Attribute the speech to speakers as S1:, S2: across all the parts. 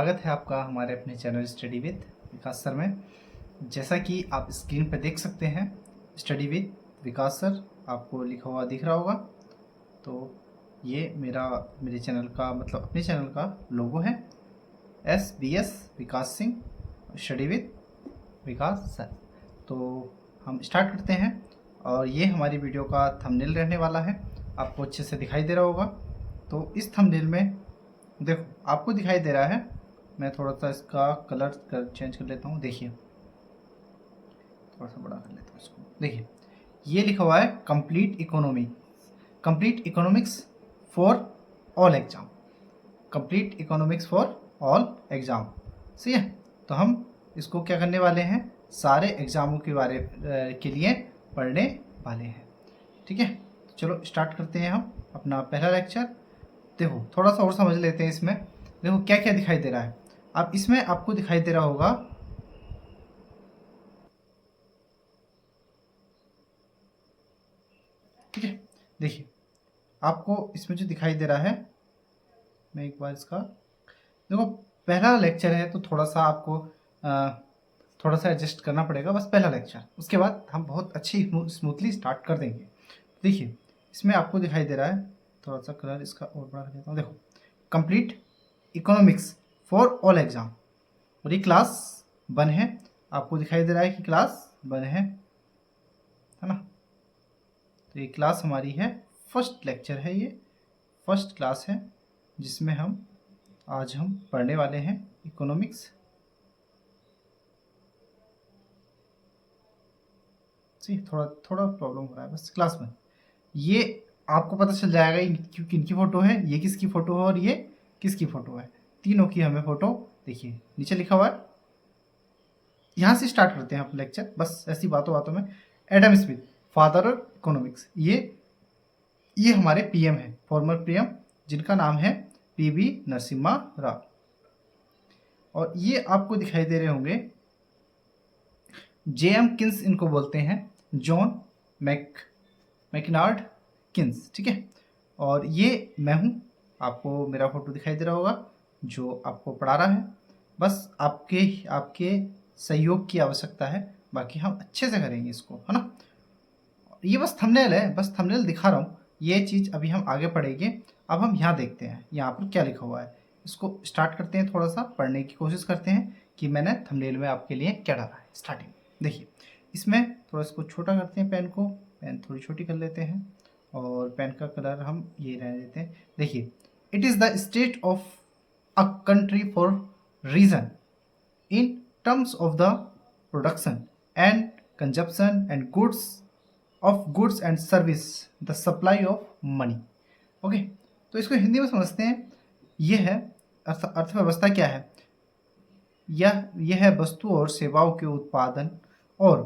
S1: स्वागत है आपका हमारे अपने channel study with Vikas sir में। जैसा कि आप स्क्रीन पर देख सकते हैं, स्टडी विद विकास सर आपको लिखा हुआ दिख रहा होगा। तो ये मेरे चैनल का मतलब अपने चैनल का लोगो है, SBS Vikas Singh study with Vikas sir. तो हम स्टार्ट करते हैं और ये हमारी वीडियो का थंबनेल रहने वाला है। आपको अच्छे से दिखाई दे रहा होगा। तो इस थंबनेल में देखो आपको दिखाई दे रहा है, मैं थोड़ा सा इसका कलर चेंज कर लेता हूँ। देखिए थोड़ा सा बड़ा कर लेता हूँ इसको। देखिए ये लिखा हुआ है complete economics for all exam. Complete economics for all exam, सही है। तो हम इसको क्या करने वाले हैं, सारे एग्जामों के बारे के लिए पढ़ने वाले हैं, ठीक है। तो चलो स्टार्ट करते हैं हम अपना पहला लेक्चर। देखो थोड़ा सा और समझ लेते हैं इसमें। देखो क्या क्या दिखाई दे रहा है। अब इसमें आपको दिखाई दे रहा होगा, ठीक है। देखिए आपको इसमें जो दिखाई दे रहा है, मैं एक बार इसका देखो, पहला लेक्चर है तो थोड़ा सा आपको थोड़ा सा एडजस्ट करना पड़ेगा, बस पहला लेक्चर। उसके बाद हम बहुत अच्छी स्मूथली स्टार्ट कर देंगे। देखिए इसमें आपको दिखाई दे रहा है, थोड़ा सा कलर इसका और बड़ा कर देता हूँ। देखो complete economics for all exam, और ये क्लास 1 है। आपको दिखाई दे रहा है कि क्लास 1 है ना। तो ये क्लास हमारी है, फर्स्ट लेक्चर है, ये फर्स्ट क्लास है जिसमें आज हम पढ़ने वाले हैं इकोनॉमिक्स। जी थोड़ा थोड़ा प्रॉब्लम हो रहा है बस क्लास में। ये आपको पता चल जाएगा किनकी फ़ोटो है, ये किसकी फ़ोटो है और ये किसकी फ़ोटो है। तीनों की हमें फ़ोटो देखिए नीचे लिखा हुआ है। यहाँ से स्टार्ट करते हैं अपना लेक्चर, बस ऐसी बातों बातों में। Adam Smith, father of economics, ये हमारे पीएम है, फॉर्मर पीएम, जिनका नाम है पीवी नरसिम्हा राव। और ये आपको दिखाई दे रहे होंगे जेएम किन्स, इनको बोलते हैं जॉन मैकनार्ड किन्स, ठीक है। और ये मैं हूँ, आपको मेरा फोटो दिखाई दे रहा होगा जो आपको पढ़ा रहा है। बस आपके सहयोग की आवश्यकता है, बाकी हम अच्छे से करेंगे इसको, है ना। ये बस थंबनेल है, बस थंबनेल दिखा रहा हूँ, ये चीज़ अभी हम आगे पढ़ेंगे। अब हम यहाँ देखते हैं यहाँ पर क्या लिखा हुआ है, इसको स्टार्ट करते हैं, थोड़ा सा पढ़ने की कोशिश करते हैं कि मैंने थंबनेल में आपके लिए क्या डाला है। स्टार्टिंग देखिए, इसमें थोड़ा इसको छोटा करते हैं, पेन थोड़ी छोटी कर लेते हैं, और पेन का कलर हम ये रहने देते हैं। देखिए it is the state of a country for reason in terms of the production and consumption and goods and service, the supply of money। Okay, तो इसको हिंदी में समझते हैं। यह है अर्थव्यवस्था क्या है, यह है वस्तु और सेवाओं के उत्पादन और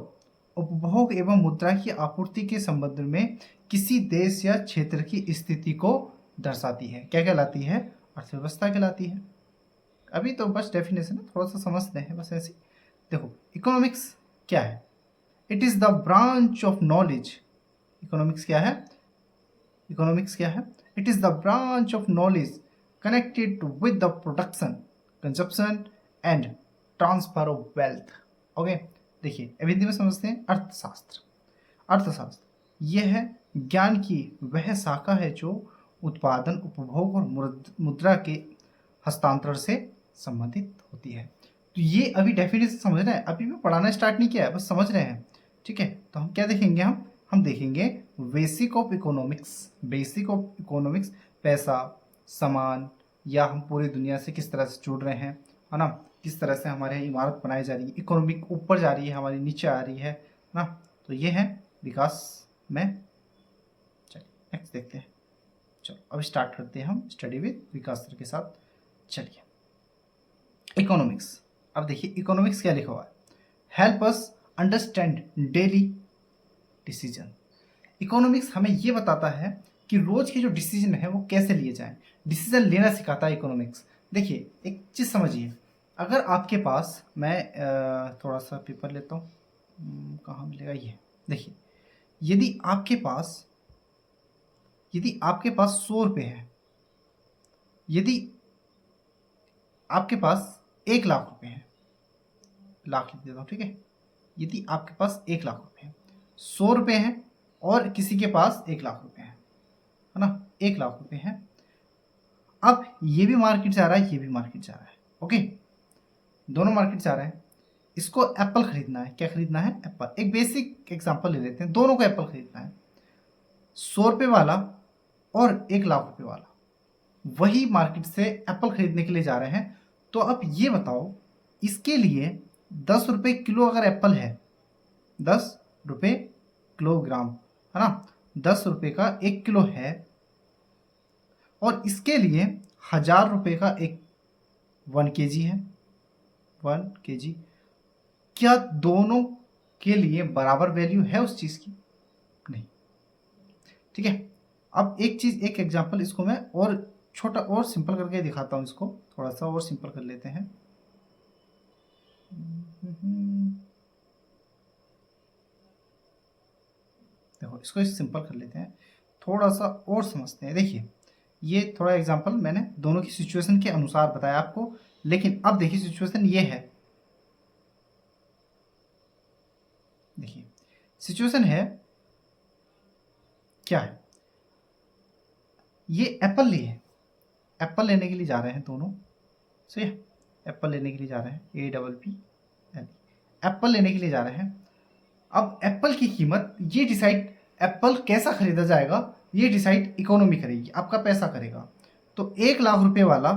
S1: उपभोग एवं मुद्रा की आपूर्ति के संबंध में किसी देश या क्षेत्र की स्थिति को दर्शाती है। क्या कहलाती है, अर्थव्यवस्था कहलाती है। अभी तो बस डेफिनेशन है, थोड़ा सा समझते हैं बस ऐसे। देखो इकोनॉमिक्स क्या है, it is the branch of knowledge. Economics क्या है, इकोनॉमिक्स क्या है, it is the branch of knowledge connected with the production, consumption and transfer of wealth. Okay, देखिए अब हिंदी में समझते हैं। अर्थशास्त्र, अर्थशास्त्र यह है ज्ञान की वह शाखा है जो उत्पादन, उपभोग और मुद्रा के हस्तांतरण से संबंधित होती है। तो ये अभी डेफिनेशन समझ रहे हैं, अभी मैं पढ़ाना स्टार्ट नहीं किया है, बस समझ रहे हैं, ठीक है। तो हम क्या देखेंगे, हम देखेंगे basic of economics. Basic of economics, पैसा, सामान, या हम पूरी दुनिया से किस तरह से जुड़ रहे हैं, है ना, किस तरह से हमारे यहाँ इमारत बनाई जा रही है, इकोनॉमिक ऊपर जा रही है हमारी, नीचे आ रही है ना। तो ये है विकास में। चलिए नेक्स्ट देखते हैं। चलो अब स्टार्ट करते हैं हम स्टडी विद विकास सर के साथ। चलिए इकोनॉमिक्स, अब देखिए इकोनॉमिक्स क्या लिखा हुआ है, help us understand daily decision. Economics हमें ये बताता है कि रोज के जो डिसीजन है वो कैसे लिए जाएं, डिसीजन लेना सिखाता है इकोनॉमिक्स। देखिए एक चीज़ समझिए, अगर आपके पास, मैं थोड़ा सा पेपर लेता हूँ, कहाँ मिलेगा ये, देखिए यदि आपके पास 100 रुपये है, यदि आपके पास 1,00,000 रुपये हैं, लाख लिख देता हूँ, ठीक है। यदि आपके पास 1,00,000 रुपये हैं, 100 रुपये हैं, और किसी के पास 1,00,000 रुपये हैं, है ना, 1,00,000 रुपये हैं। अब ये भी मार्केट जा रहा है, ये भी मार्केट जा रहा है, ओके, दोनों मार्केट जा रहे हैं। इसको एप्पल खरीदना है, क्या खरीदना है, एप्पल। एक बेसिक एग्जांपल ले लेते हैं, दोनों को एप्पल खरीदना है, 100 रुपये वाला और 1,00,000 रुपये वाला वही मार्केट से एप्पल खरीदने के लिए जा रहे हैं। तो अब ये बताओ, इसके लिए 10 रुपये किलो अगर एप्पल है, 10 रुपये किलोग्राम, है ना, 10 रुपये का 1 किलो है, और इसके लिए 1,000 रुपये का एक 1 kg है, 1 kg। क्या दोनों के लिए बराबर वैल्यू है उस चीज़ की? नहीं, ठीक है। अब एक चीज़, एक एग्जांपल इसको मैं और छोटा और सिंपल करके दिखाता हूँ, इसको थोड़ा सा और सिंपल कर लेते हैं। देखो, इसको सिंपल कर लेते हैं, थोड़ा सा और समझते हैं। देखिए, ये थोड़ा एग्जांपल मैंने दोनों की सिचुएशन के अनुसार बताया आपको, लेकिन अब देखिए सिचुएशन ये है, देखिए सिचुएशन है क्या है, ये एप्पल लिए, एप्पल लेने के लिए जा रहे हैं दोनों, सही है, एप्पल लेने के लिए जा रहे हैं, APPL, एप्पल लेने के लिए जा रहे हैं। अब एप्पल की कीमत ये डिसाइड, एप्पल कैसा खरीदा जाएगा ये डिसाइड इकोनॉमी करेगी, आपका पैसा करेगा। तो 1,00,000 रुपये वाला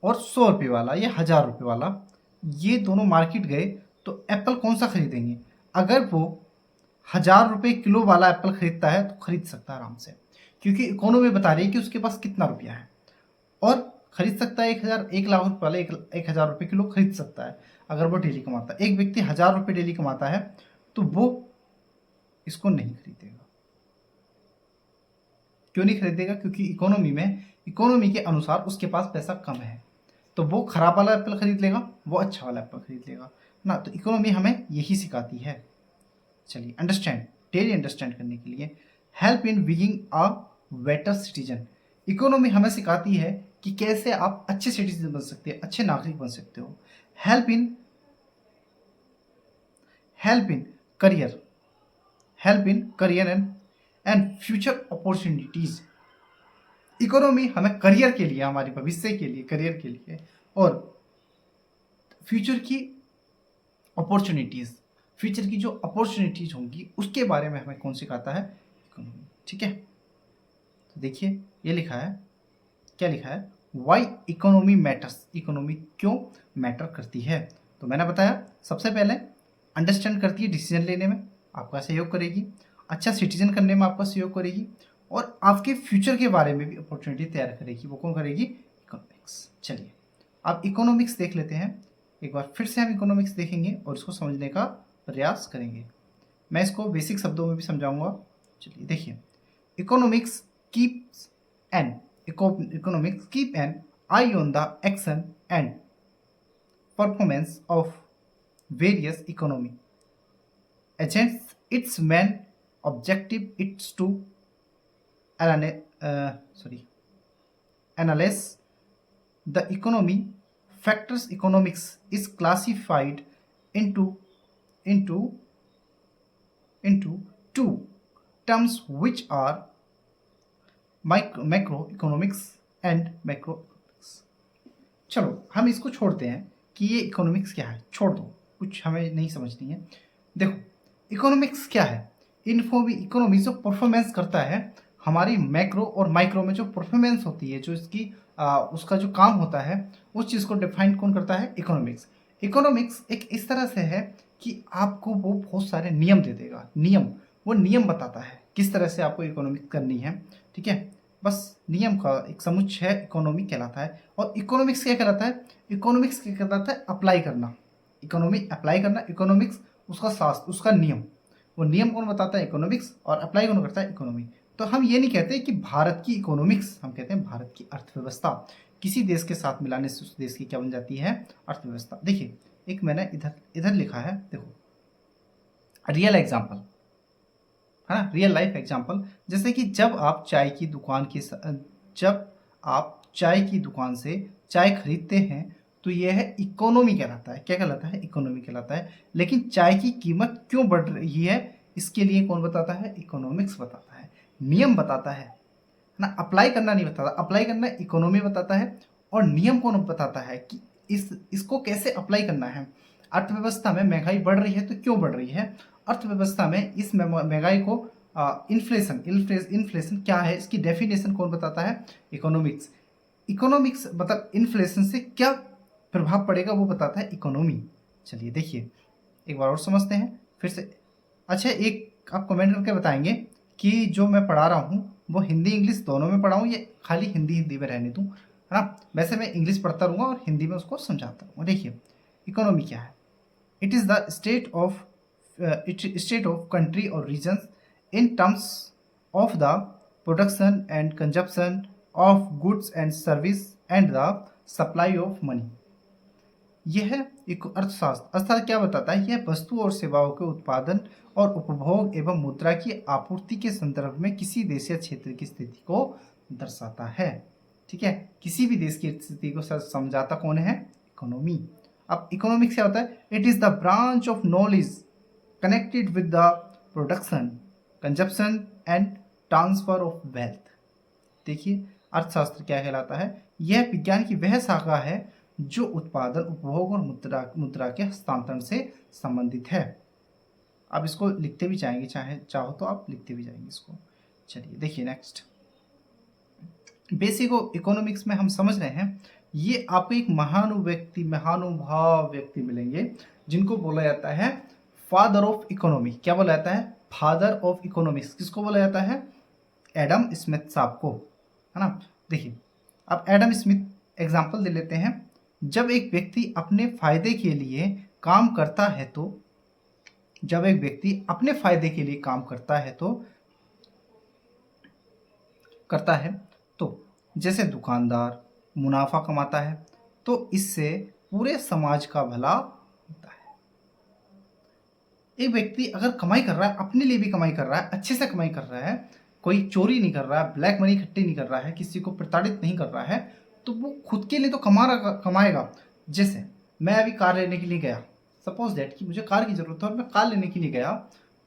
S1: और 100 रुपये वाला, ये 1,000 रुपये वाला, ये दोनों मार्केट गए, तो एप्पल कौन सा खरीदेंगे? अगर वो 1,000 रुपये किलो वाला एप्पल खरीदता है तो खरीद सकता है आराम से, क्योंकि इकोनॉमी बता रही है कि उसके पास कितना रुपया है, और खरीद सकता है 1,00,000 रुपये वाला 1,000 रुपये किलो खरीद सकता है अगर वो डेली कमाता है। एक व्यक्ति 1,000 रुपये डेली कमाता है तो वो इसको नहीं खरीदेगा। क्यों नहीं खरीदेगा? क्योंकि इकोनॉमी में, इकोनॉमी के अनुसार उसके पास पैसा कम है, तो वो खराब वाला एप्पल खरीद लेगा, वो अच्छा वाला एप्पल खरीद लेगा ना। तो इकोनॉमी हमें यही सिखाती है। चलिए, अंडरस्टैंड, डेली अंडरस्टैंड करने के लिए, help in being a better citizen. Economy हमें सिखाती है कि कैसे आप अच्छे सिटीजन बन सकते हैं, अच्छे नागरिक बन सकते हो। Help in career, help in career and future opportunities. Economy हमें करियर के लिए, हमारे भविष्य के लिए, करियर के लिए और फ्यूचर की अपॉर्चुनिटीज, फ्यूचर की जो अपॉर्चुनिटीज होंगी उसके बारे में हमें कौन सिखाता है? इकोनॉमी, ठीक है। तो देखिए, ये लिखा है, क्या लिखा है, वाई इकोनॉमी मैटर्स, इकोनॉमी क्यों मैटर करती है। तो मैंने बताया, सबसे पहले अंडरस्टैंड करती है, डिसीजन लेने में आपका सहयोग करेगी, अच्छा सिटीजन करने में आपका सहयोग करेगी, और आपके फ्यूचर के बारे में भी अपॉर्चुनिटी तैयार करेगी। वो कौन करेगी? इकोनॉमिक्स। चलिए, अब इकोनॉमिक्स देख लेते हैं, एक बार फिर से हम इकोनॉमिक्स देखेंगे और इसको समझने का प्रयास करेंगे। मैं इसको बेसिक शब्दों में भी समझाऊंगा। चलिए देखिए, economics keeps an economics keep an eye on the action and performance of various economy agents. Its main objective is to analyze the economy factors. Economics is classified into two terms, which are macro economics and macro economics. चलो, हम इसको छोड़ते हैं कि ये economics क्या है, छोड़ दो, कुछ हमें नहीं समझनी है। देखो, इकोनॉमिक्स क्या है, इकोनॉमी जो परफॉर्मेंस करता है हमारी मैक्रो और माइक्रो में, जो परफॉर्मेंस होती है, जो इसकी उसका जो काम होता है, उस चीज़ को डिफाइन कौन करता है? इकोनॉमिक्स। इकोनॉमिक्स एक इस तरह से है कि आपको वो बहुत सारे नियम दे देगा, वो नियम बताता है किस तरह से आपको इकोनॉमिक्स करनी है, ठीक है। बस नियम का एक समुच्चय है, इकोनॉमी कहलाता है। और इकोनॉमिक्स क्या कहलाता है? इकोनॉमिक्स क्या कहलाता है? अप्लाई करना, इकोनॉमी अप्लाई करना, इकोनॉमिक्स उसका शास्त्र, उसका नियम, वो नियम कौन बताता है? इकोनॉमिक्स। और अप्लाई कौन करता है? इकोनॉमी। तो हम ये नहीं कहते कि भारत की इकोनॉमिक्स, हम कहते हैं भारत की अर्थव्यवस्था। किसी देश के साथ मिलाने से उस देश की क्या बन जाती है? अर्थव्यवस्था। देखिए, एक मैंने इधर लिखा है, देखो, रियल एग्जाम्पल है ना, रियल लाइफ एग्जाम्पल। जैसे कि जब आप चाय की दुकान के, जब आप चाय की दुकान से चाय खरीदते हैं तो यह है इकोनॉमी कहलाता है। क्या कहलाता है? इकोनॉमी कहलाता है। लेकिन चाय की कीमत क्यों बढ़ रही है, इसके लिए कौन बताता है? इकोनॉमिक्स बताता है, नियम बताता है ना। अप्लाई करना नहीं बताता, अप्लाई करना इकोनॉमी बताता है। और नियम कौन बताता है कि इसको कैसे अप्लाई करना है। अर्थव्यवस्था में महंगाई बढ़ रही है तो क्यों बढ़ रही है, अर्थव्यवस्था में इस महंगाई को इन्फ्लेशन इन्फ्लेशन क्या है, इसकी डेफिनेशन कौन बताता है? इकोनॉमिक्स। इकोनॉमिक्स मतलब इन्फ्लेशन से क्या प्रभाव पड़ेगा वो बताता है इकोनॉमी। चलिए देखिए एक बार और समझते हैं फिर से। अच्छा, एक आप कमेंट करके बताएंगे कि जो मैं पढ़ा रहा हूँ वो हिंदी इंग्लिश दोनों में पढ़ाऊँ या खाली हिंदी हिंदी में रहने दूँ, है ना। वैसे मैं इंग्लिश पढ़ता रहूँगा और हिंदी में उसको समझाता रहूँगा। देखिए इकोनॉमी क्या है? It is the state of country और regions in terms of the production and consumption of goods and service and the supply of money. यह एक अर्थशास्त्र अर्थशास्त्र क्या बताता है? यह वस्तु और सेवाओं के उत्पादन और उपभोग एवं मुद्रा की आपूर्ति के संदर्भ में किसी देश या क्षेत्र की स्थिति को दर्शाता है। ठीक है, किसी भी देश की स्थिति को समझाता कौन है? इकोनॉमी। अब इकोनॉमिक्स क्या होता है? It is the branch of knowledge connected with the production, consumption and transfer of wealth. देखिए अर्थशास्त्र क्या कहलाता है? यह विज्ञान की वह शाखा है जो उत्पादन, उपभोग और मुद्रा के हस्तांतरण से संबंधित है। आप इसको लिखते भी जाएंगे, चाहो तो आप लिखते भी जाएंगे इसको। चलिए देखिए नेक्स्ट, बेसिक इकोनॉमिक्स में हम समझ रहे हैं। ये आपको एक महानुभाव व्यक्ति मिलेंगे जिनको बोला जाता है फादर ऑफ इकोनॉमी। क्या बोला जाता है? Father of economics. किसको बोला जाता है? एडम स्मिथ साहब को, है ना। देखिए अब एडम स्मिथ एग्जाम्पल दे लेते हैं। जब एक व्यक्ति अपने फायदे के लिए काम करता है तो जब एक व्यक्ति अपने फायदे के लिए काम करता है तो जैसे दुकानदार मुनाफा कमाता है तो इससे पूरे समाज का भला होता है। एक व्यक्ति अगर कमाई कर रहा है, अपने लिए भी कमाई कर रहा है, अच्छे से कमाई कर रहा है, कोई चोरी नहीं कर रहा है, ब्लैक मनी इकट्ठी नहीं कर रहा है, किसी को प्रताड़ित नहीं कर रहा है, तो वो खुद के लिए तो कमाएगा। जैसे मैं अभी कार लेने के लिए गया, सपोज दैट कि मुझे कार की ज़रूरत है और मैं कार लेने के लिए गया,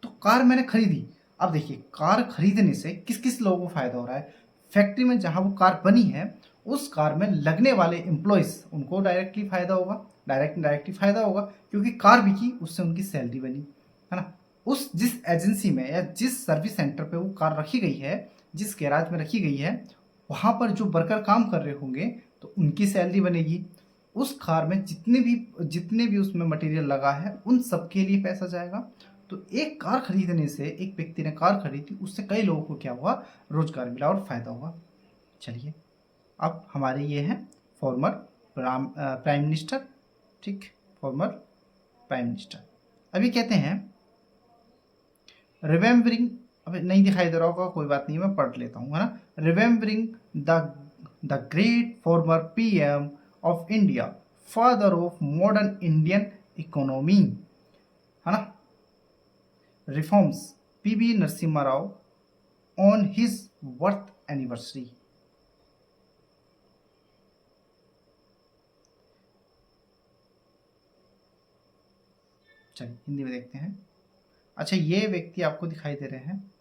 S1: तो कार मैंने खरीदी। अब देखिए कार खरीदने से किस किस लोगों को फ़ायदा हो रहा है? फैक्ट्री में जहाँ वो कार बनी है उस कार में लगने वाले एम्प्लॉयज़, उनको डायरेक्टली फ़ायदा होगा, डायरेक्टली फ़ायदा होगा क्योंकि कार बिकी, उससे उनकी सैलरी बनी, है ना। उस जिस एजेंसी में या जिस सर्विस सेंटर पे वो कार रखी गई है, जिस गैराज में रखी गई है, वहाँ पर जो वर्कर काम कर रहे होंगे तो उनकी सैलरी बनेगी। उस कार में जितने भी उसमें मटेरियल लगा है उन सबके लिए पैसा जाएगा। तो एक कार खरीदने से, एक व्यक्ति ने कार खरीदी, उससे कई लोगों को क्या हुआ? रोजगार मिला और फायदा हुआ। चलिए अब हमारे ये हैं फॉर्मर प्राइम मिनिस्टर। ठीक, फॉर्मर प्राइम मिनिस्टर। अभी कहते हैं रिमेम्बरिंग, अभी नहीं दिखाई दे रहा होगा, कोई बात नहीं, मैं पढ़ लेता हूँ, है ना। Remembering the great former PM of India, father of modern Indian economy, है ना, reforms, PV Narasimha Rao on his birth anniversary. चलिए हिंदी में देखते हैं। अच्छा, ये व्यक्ति आपको दिखाई दे रहे हैं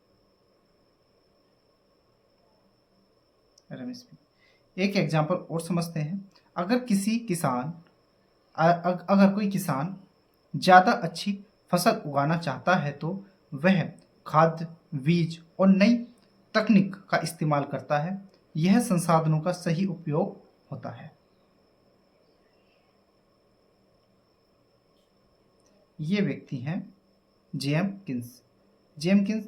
S1: रमेश। एक एग्जाम्पल और समझते हैं। अगर अगर कोई किसान ज़्यादा अच्छी फसल उगाना चाहता है तो वह खाद, बीज और नई तकनीक का इस्तेमाल करता है। यह संसाधनों का सही उपयोग होता है। ये व्यक्ति हैं JM Keynes. JM Keynes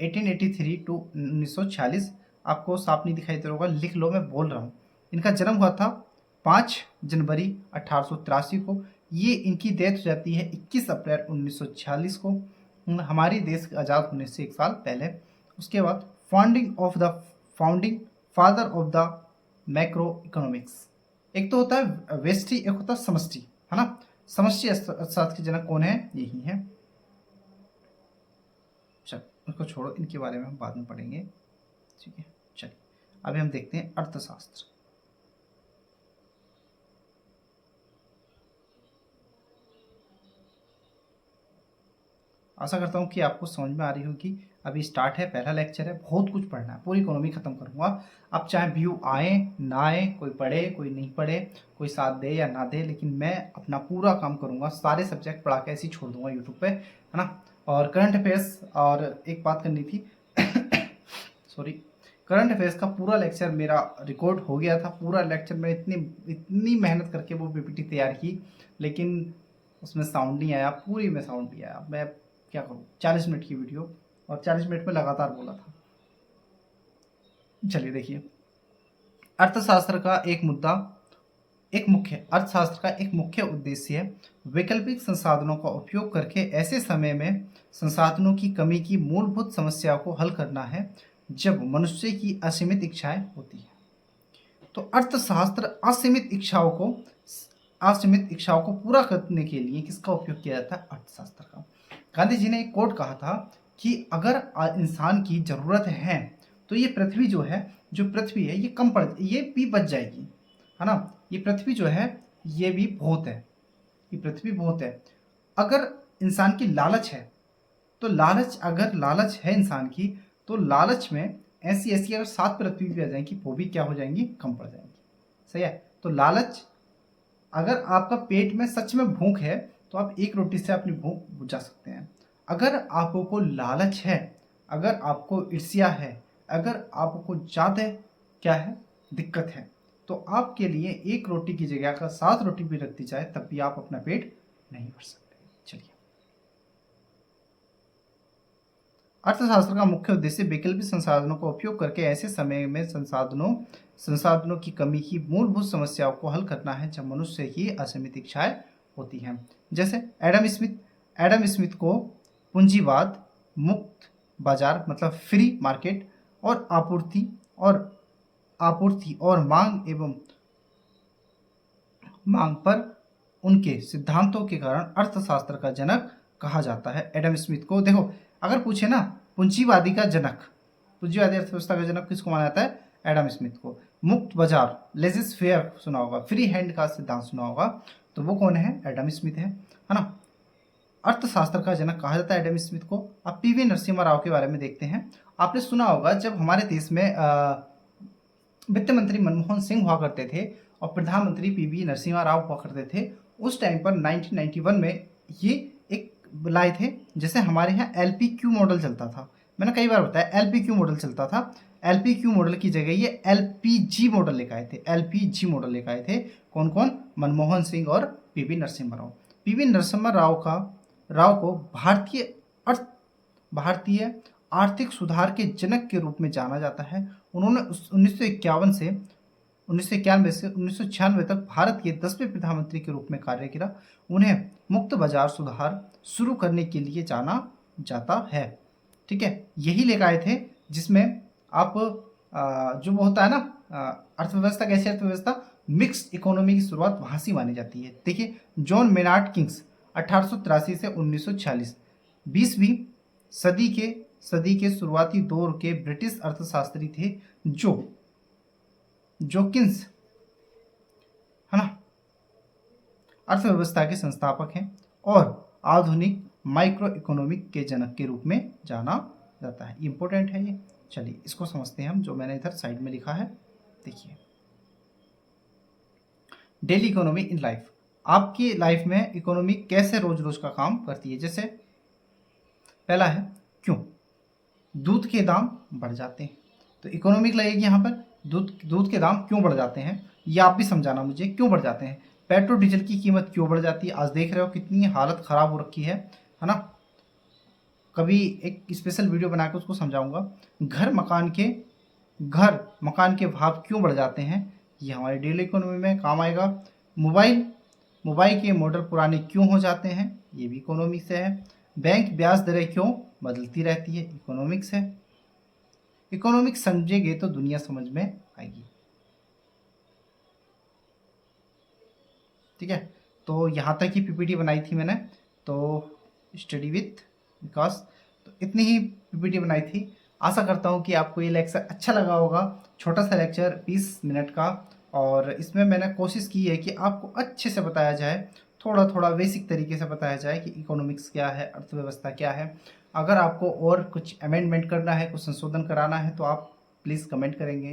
S1: 1883 to 1946। आपको साफ नहीं दिखाई दे रहा होगा, लिख लो, मैं बोल रहा हूँ। इनका जन्म हुआ था 5 जनवरी 1883 को। ये इनकी डेथ हो जाती है 21 अप्रैल 1946 को, हमारी देश के आज़ाद होने से 1 साल पहले। उसके बाद founding father of the macro economics. एक तो होता है वेस्टी, एक होता है समष्टि, है ना। समष्टि अर्थशास्त्र के जनक कौन है? यही है। चल उसको छोड़ो, इनके बारे में हम बाद में पढ़ेंगे, ठीक है। चलिए अभी हम देखते हैं अर्थशास्त्र। आशा करता हूँ कि आपको समझ में आ रही होगी। अभी स्टार्ट है, पहला लेक्चर है, बहुत कुछ पढ़ना है, पूरी इकोनॉमी खत्म करूँगा। अब चाहे व्यू आए ना आए, कोई पढ़े कोई नहीं पढ़े, कोई साथ दे या ना दे, लेकिन मैं अपना पूरा काम करूँगा, सारे सब्जेक्ट पढ़ा के ऐसे ही छोड़ दूंगा यूट्यूब पे, है ना। और करंट अफेयर्स, और एक बात करनी थी सॉरी, करंट अफेयर्स का पूरा लेक्चर मेरा रिकॉर्ड हो गया था। पूरा लेक्चर में इतनी मेहनत करके वो पीपीटी तैयार की, लेकिन उसमें साउंड नहीं आया, पूरी में साउंड नहीं आया। मैं क्या करूँ, 40 मिनट की वीडियो और 40 मिनट में लगातार बोला था। चलिए देखिए, अर्थशास्त्र का एक मुख्य उद्देश्य है वैकल्पिक संसाधनों का उपयोग करके ऐसे समय में संसाधनों की कमी की मूलभूत समस्या को हल करना है जब मनुष्य की असीमित इच्छाएं होती हैं। तो अर्थशास्त्र असीमित इच्छाओं को पूरा करने के लिए किसका उपयोग किया जाता है? अर्थशास्त्र का। गांधी जी ने एक कोट कहा था कि अगर इंसान की जरूरत है तो ये पृथ्वी जो पृथ्वी है ये भी बच जाएगी, है ना। ये पृथ्वी जो है ये भी बहुत है, ये पृथ्वी बहुत है। अगर इंसान की लालच है तो अगर लालच है इंसान की, तो लालच में ऐसी ऐसी अगर 7 पृथ्वी भी आ जाएंगी वो भी क्या हो जाएंगी? कम पड़ जाएंगी। सही है। तो लालच, अगर आपका पेट में सच में भूख है तो आप एक रोटी से अपनी भूख बुझा सकते हैं। अगर आपको लालच है, अगर आपको ईर्ष्या है, अगर आपको ज़्यादा क्या है दिक्कत है, तो आपके लिए एक रोटी की जगह का 7 रोटी भी रख दी जाए तब भी आप अपना पेट नहीं भर सकते। चलिए, अर्थशास्त्र का मुख्य उद्देश्य वैकल्पिक संसाधनों का उपयोग करके ऐसे समय में संसाधनों की कमी की मूलभूत समस्याओं को हल करना है जब मनुष्य की असीमित इच्छाएं होती हैं। जैसे एडम स्मिथ को पूंजीवाद, मुक्त बाजार मतलब फ्री मार्केट और आपूर्ति और मांग पर उनके सिद्धांतों के कारण अर्थशास्त्र का जनक कहा जाता है। एडम स्मिथ को देखो, अगर पूछे ना पूंजीवादी पूंजीवादी अर्थव्यवस्था का जनक किसको माना जाता है? एडम स्मिथ को। मुक्त बाजार, लेजिस फेयर सुना होगा, फ्री हैंड का सिद्धांत सुना होगा, तो वो कौन है? एडम स्मिथ है ना। अर्थशास्त्र का जनक कहा जाता है एडम स्मिथ को। अब पीवी नरसिम्हा राव के बारे में देखते हैं। आपने सुना होगा जब हमारे देश में वित्त मंत्री मनमोहन सिंह हुआ करते थे और प्रधानमंत्री पीवी नरसिम्हा राव हुआ करते थे, उस टाइम पर 1991 में ये एक लाए थे, जैसे हमारे यहाँ LPQ मॉडल चलता था। मैंने कई बार बताया LPQ मॉडल चलता था। LPQ मॉडल की जगह ये LPG मॉडल लेकर आए थे। LPG मॉडल लेकर आए थे कौन कौन? मनमोहन सिंह और पीवी नरसिम्हा राव। पीवी नरसिम्हा राव को भारतीय आर्थिक सुधार के जनक के रूप में जाना जाता है। उन्होंने 1991 से 1996 तक भारत के 10वें प्रधानमंत्री के रूप में कार्य किया। उन्हें मुक्त बाजार सुधार शुरू करने के लिए जाना जाता है। ठीक है, यही लेकर आए थे जिसमें आप जो वो होता है ना अर्थव्यवस्था, कैसी अर्थव्यवस्था? मिक्स्ड इकोनॉमी की शुरुआत वहाँ से मानी जाती है। देखिए, जॉन मेनार्ड किंग्स 1883 से 1946 20वीं सदी के शुरुआती दौर के ब्रिटिश अर्थशास्त्री थे जो किंग्स, है ना, अर्थव्यवस्था के संस्थापक हैं और आधुनिक माइक्रो इकोनॉमिक के जनक के रूप में जाना जाता है। इंपॉर्टेंट है ये। चलिए इसको समझते हैं हम, जो मैंने इधर साइड में लिखा है। देखिए, डेली इकोनॉमी इन लाइफ, आपकी लाइफ में इकोनॉमी कैसे रोज रोज का काम करती है। जैसे पहला है क्यों दूध के दाम बढ़ जाते हैं, तो इकोनॉमिक लगेगी यहाँ पर। दूध के दाम क्यों बढ़ जाते हैं, ये आप भी समझाना मुझे, क्यों बढ़ जाते हैं। पेट्रोल डीजल की कीमत क्यों बढ़ जाती है, आज देख रहे हो कितनी हालत ख़राब हो रखी है ना। कभी एक स्पेशल वीडियो बना के उसको समझाऊंगा। घर मकान के भाव क्यों बढ़ जाते हैं, ये हमारे डेली इकोनॉमी में काम आएगा। मोबाइल के मॉडल पुराने क्यों हो जाते हैं, ये भी इकोनॉमिक से है। बैंक ब्याज दरें क्यों बदलती रहती है, इकोनॉमिक्स है। इकोनॉमिक्स समझेंगे तो दुनिया समझ में आएगी। ठीक है, तो यहाँ तक ही पीपीटी बनाई थी मैंने, तो स्टडी विथ विकास, तो इतनी ही पीपीटी बनाई थी। आशा करता हूँ कि आपको ये लेक्चर अच्छा लगा होगा। छोटा सा लेक्चर 20 मिनट का, और इसमें मैंने कोशिश की है कि आपको अच्छे से बताया जाए। थोड़ा थोड़ा बेसिक तरीके से बताया जाए कि इकोनॉमिक्स क्या है, अर्थव्यवस्था क्या है। अगर आपको और कुछ अमेंडमेंट करना है, कुछ संशोधन कराना है तो आप प्लीज़ कमेंट करेंगे।